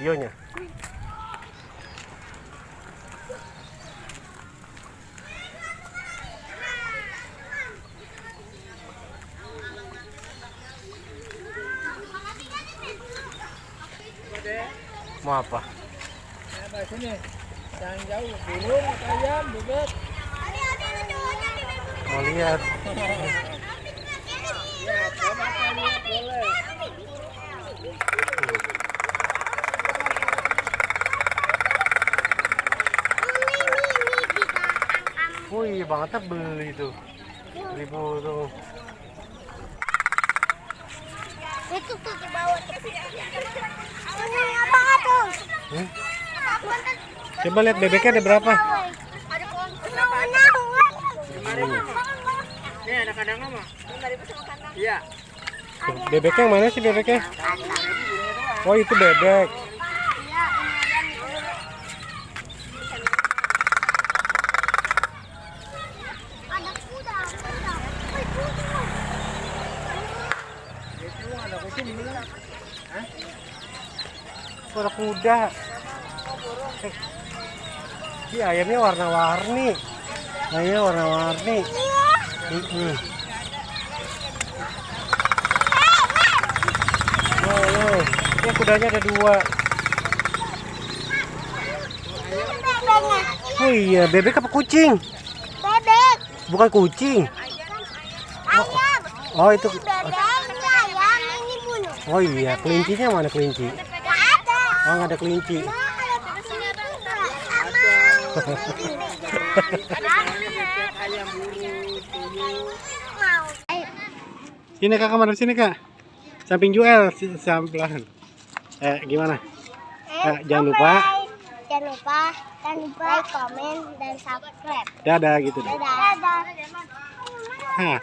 videonya. Mau apa? Sini. Jangan jauh. Burung, ayam, bebek. Mau lihat. Ya, coba lihat boleh. Wih, bangetnya beli tuh. Ribu tuh. Itu tuh di bawah. Apa tuh? Coba lihat bebeknya ada berapa? Nih ada kandangnya mah. Iya. Bebeknya yang mana sih bebeknya? Oh, itu bebek. Ada kuda. Ada kucing di mana? Ada kuda. Ini ayamnya warna-warni. Ayamnya warna-warni. Oh, ini kudanya ada 2. Oh iya, bebek apa kucing? Bebek. Bukan kucing. Ayam. Oh, itu. Bebek. Ayam ini bunuh. Oh iya, kelincinya mana kelinci? Gak ada. Oh, nggak ada kelinci. Ayam burung, tuyul. Sini Kak, kamar sini Kak. Samping Juel, samping. Gimana? Jangan lupa. Jangan lupa like, komen, dan subscribe. Dadah gitu deh. Dadah. Hah.